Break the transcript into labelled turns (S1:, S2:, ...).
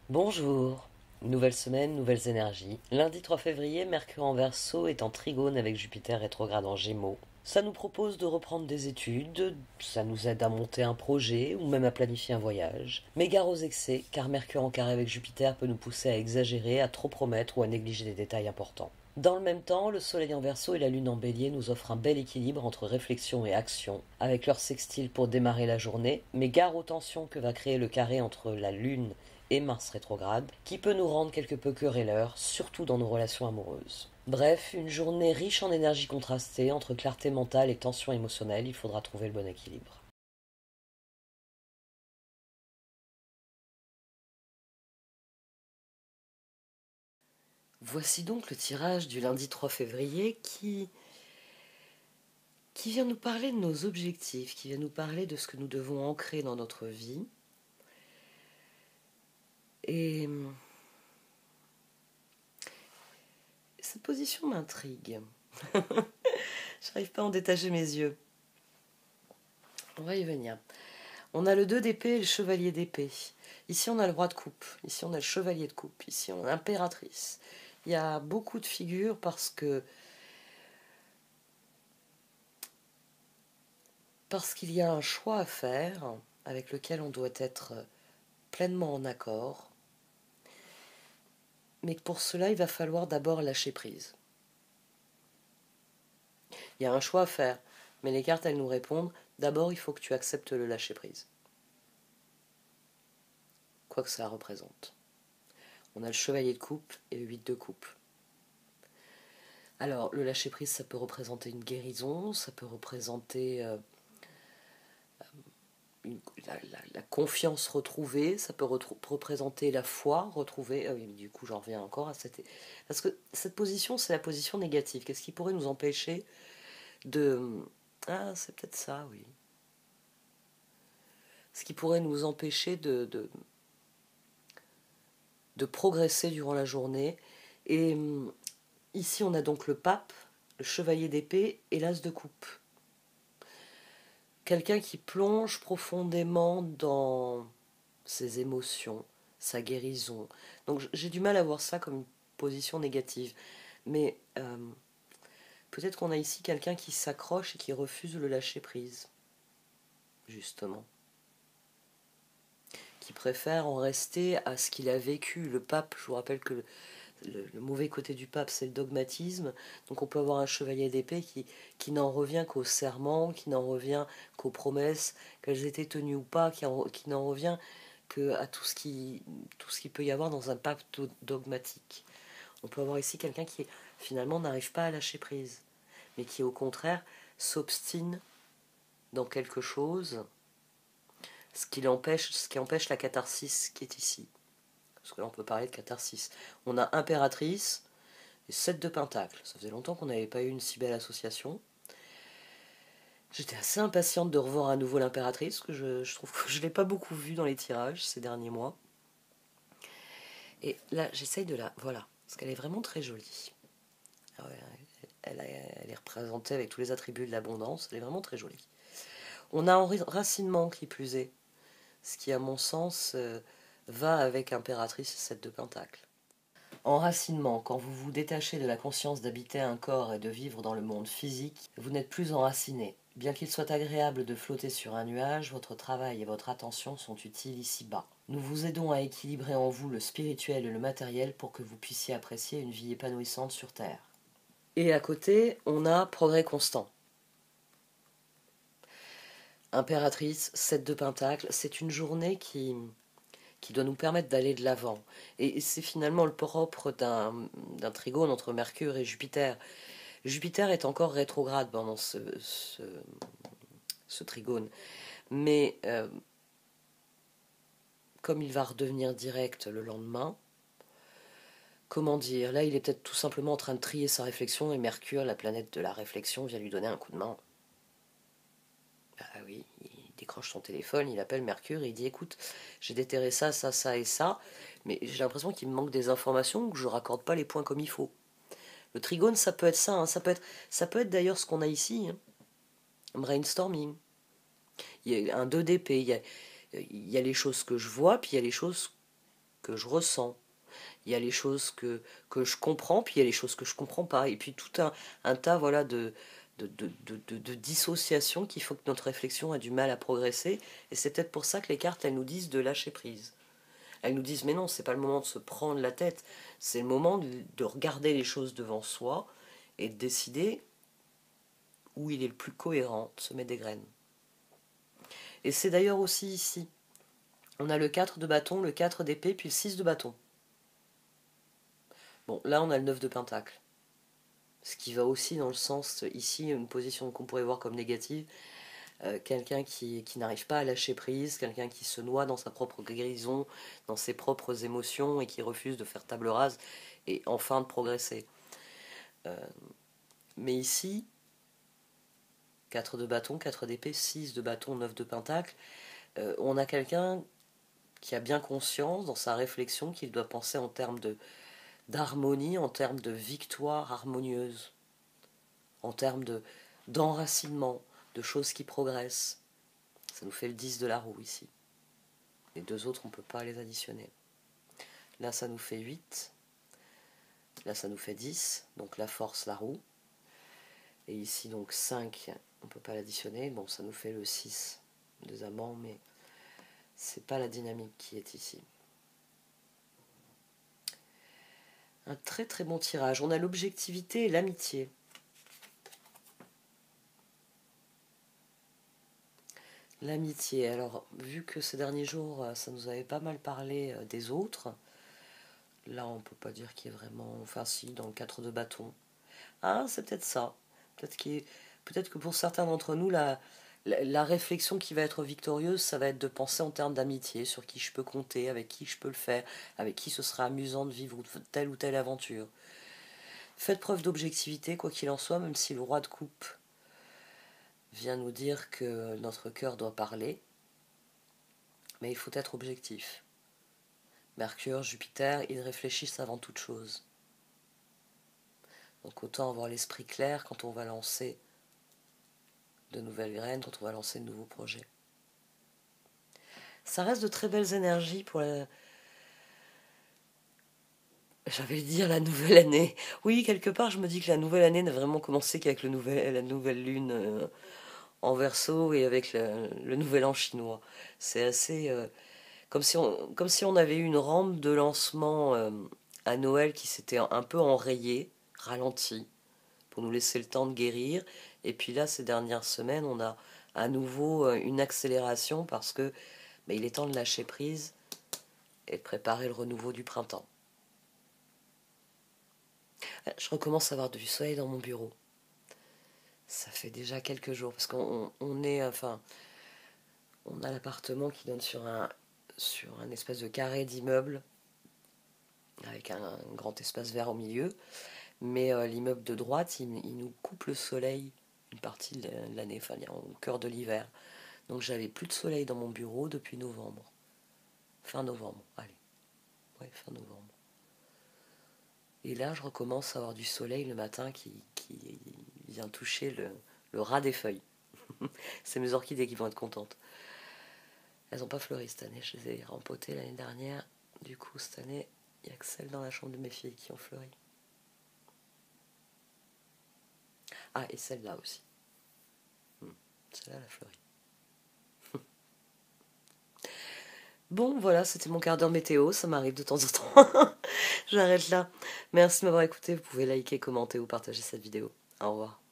S1: Bonjour, nouvelle semaine, nouvelles énergies. Lundi 3 février, Mercure en Verseau est en trigone avec Jupiter rétrograde en Gémeaux. Ça nous propose de reprendre des études, ça nous aide à monter un projet ou même à planifier un voyage. Mais gare aux excès, car Mercure en carré avec Jupiter peut nous pousser à exagérer, à trop promettre ou à négliger des détails importants. Dans le même temps, le Soleil en Verseau et la Lune en Bélier nous offrent un bel équilibre entre réflexion et action, avec leur sextile pour démarrer la journée, mais gare aux tensions que va créer le carré entre la Lune et Mars rétrograde, qui peut nous rendre quelque peu querelleurs, surtout dans nos relations amoureuses. Bref, une journée riche en énergie contrastée, entre clarté mentale et tension émotionnelle, il faudra trouver le bon équilibre. Voici donc le tirage du lundi 3 février qui vient nous parler de nos objectifs, qui vient nous parler de ce que nous devons ancrer dans notre vie. Et cette position m'intrigue. J'arrive pas à en détacher mes yeux. On va y venir. On a le 2 d'épée et le chevalier d'épée. Ici, on a le roi de coupe. Ici, on a le chevalier de coupe. Ici, on a l'impératrice. Il y a beaucoup de figures parce qu'il y a un choix à faire avec lequel on doit être pleinement en accord. Mais pour cela, il va falloir d'abord lâcher prise. Il y a un choix à faire, mais les cartes, elles nous répondent, d'abord, il faut que tu acceptes le lâcher prise. Quoi que ça représente. On a le chevalier de coupe et le 8 de coupe. Alors, le lâcher-prise, ça peut représenter une guérison, ça peut représenter la confiance retrouvée, ça peut représenter la foi retrouvée. Ah oui, mais du coup, j'en reviens encore à cette... Parce que cette position, c'est la position négative. Qu'est-ce qui pourrait nous empêcher de... Ah, c'est peut-être ça, oui. Ce qui pourrait nous empêcher de progresser durant la journée. Et ici, on a donc le pape, le chevalier d'épée et l'as de coupe. Quelqu'un qui plonge profondément dans ses émotions, sa guérison. Donc j'ai du mal à voir ça comme une position négative. Mais peut-être qu'on a ici quelqu'un qui s'accroche et qui refuse le lâcher prise, justement. Qui préfère en rester à ce qu'il a vécu. Le pape, je vous rappelle que le mauvais côté du pape, c'est le dogmatisme. Donc on peut avoir un chevalier d'épée qui n'en revient qu'aux serments, qui n'en revient qu'aux promesses, qu'elles étaient tenues ou pas, qui n'en revient qu'à tout ce qui peut y avoir dans un pape dogmatique. On peut avoir ici quelqu'un qui finalement n'arrive pas à lâcher prise, mais qui au contraire s'obstine dans quelque chose, ce qui empêche la catharsis qui est ici. Parce que là on peut parler de catharsis. On a impératrice et 7 de pentacle. Ça faisait longtemps qu'on n'avait pas eu une si belle association. J'étais assez impatiente de revoir à nouveau l'impératrice, que je trouve que je ne l'ai pas beaucoup vue dans les tirages ces derniers mois. Et là, j'essaye de la... Voilà, parce qu'elle est vraiment très jolie. Ah ouais, elle est représentée avec tous les attributs de l'abondance, elle est vraiment très jolie. On a enracinement qui plus est, ce qui à mon sens va avec impératrice et 7 de pentacle. Enracinement, quand vous vous détachez de la conscience d'habiter un corps et de vivre dans le monde physique, vous n'êtes plus enraciné. Bien qu'il soit agréable de flotter sur un nuage, votre travail et votre attention sont utiles ici-bas. Nous vous aidons à équilibrer en vous le spirituel et le matériel pour que vous puissiez apprécier une vie épanouissante sur Terre. Et à côté, on a progrès constant. Impératrice, 7 de pentacle, c'est une journée qui doit nous permettre d'aller de l'avant. Et c'est finalement le propre d'un trigone entre Mercure et Jupiter. Jupiter est encore rétrograde pendant ce trigone. Mais comme il va redevenir direct le lendemain, comment dire, là il est peut-être tout simplement en train de trier sa réflexion et Mercure, la planète de la réflexion, vient lui donner un coup de main. Ah oui, il décroche son téléphone, il appelle Mercure et il dit écoute, j'ai déterré ça, ça, ça et ça, mais j'ai l'impression qu'il me manque des informations ou que je raccorde pas les points comme il faut. Le trigone, ça peut être ça, hein, ça peut être d'ailleurs ce qu'on a ici, hein. Brainstorming. Il y a un 2 d'épée, il y a les choses que je vois, puis il y a les choses que je ressens. Il y a les choses que je comprends, puis il y a les choses que je comprends pas. Et puis tout un tas voilà, de dissociation qui faut que notre réflexion a du mal à progresser. Et c'est peut-être pour ça que les cartes, elles nous disent de lâcher prise. Elles nous disent, mais non, c'est pas le moment de se prendre la tête, c'est le moment de regarder les choses devant soi et de décider où il est le plus cohérent de semer des graines. Et c'est d'ailleurs aussi ici. On a le 4 de bâton, le 4 d'épée, puis le 6 de bâton. Bon, là on a le 9 de pentacle. Ce qui va aussi dans le sens, ici, une position qu'on pourrait voir comme négative, quelqu'un qui n'arrive pas à lâcher prise, quelqu'un qui se noie dans sa propre guérison, dans ses propres émotions et qui refuse de faire table rase et enfin de progresser. Mais ici, 4 de bâton, 4 d'épée, 6 de bâton, 9 de pentacle, on a quelqu'un qui a bien conscience dans sa réflexion qu'il doit penser en termes d'harmonie, en termes de victoire harmonieuse, en termes d'enracinement, de choses qui progressent. Ça nous fait le 10 de la roue ici. Les deux autres, on ne peut pas les additionner. Là, ça nous fait 8. Là, ça nous fait 10. Donc la force, la roue. Et ici, donc 5, on ne peut pas l'additionner. Bon, ça nous fait le 6 des amants, mais c'est pas la dynamique qui est ici. Un très très bon tirage. On a l'objectivité et l'amitié. L'amitié. Alors, vu que ces derniers jours, ça nous avait pas mal parlé des autres, là, on peut pas dire qu'il y ait vraiment... Enfin, si, dans le 4 de bâton. Ah, c'est peut-être ça. Peut-être que pour certains d'entre nous, la réflexion qui va être victorieuse, ça va être de penser en termes d'amitié, sur qui je peux compter, avec qui je peux le faire, avec qui ce sera amusant de vivre telle ou telle aventure. Faites preuve d'objectivité, quoi qu'il en soit, même si le roi de coupe vient nous dire que notre cœur doit parler, mais il faut être objectif. Mercure, Jupiter, ils réfléchissent avant toute chose. Donc autant avoir l'esprit clair quand on va lancer de nouvelles graines, quand on va lancer de nouveaux projets. Ça reste de très belles énergies pour la... J'avais dire la nouvelle année. Oui, quelque part, je me dis que la nouvelle année n'a vraiment commencé qu'avec la nouvelle lune en Verseau et avec le nouvel an chinois. C'est assez... comme si on avait eu une rampe de lancement à Noël qui s'était un peu enrayée, ralentie, pour nous laisser le temps de guérir. Et puis là, ces dernières semaines, on a à nouveau une accélération parce que il est temps de lâcher prise et de préparer le renouveau du printemps. Je recommence à avoir du soleil dans mon bureau. Ça fait déjà quelques jours parce qu'on est, enfin, on a l'appartement qui donne sur un espèce de carré d'immeuble avec un grand espace vert au milieu. Mais l'immeuble de droite, il nous coupe le soleil une partie de l'année, enfin, au cœur de l'hiver. Donc j'avais plus de soleil dans mon bureau depuis novembre. Fin novembre, allez. Ouais, fin novembre. Et là, je recommence à avoir du soleil le matin qui vient toucher le ras des feuilles. C'est mes orchidées qui vont être contentes. Elles n'ont pas fleuri cette année, je les ai rempotées l'année dernière. Du coup, cette année, il n'y a que celles dans la chambre de mes filles qui ont fleuri. Ah, et celle-là aussi. Celle-là, elle a fleuri. Bon, voilà, c'était mon quart d'heure météo, ça m'arrive de temps en temps. J'arrête là. Merci de m'avoir écouté, vous pouvez liker, commenter ou partager cette vidéo. Au revoir.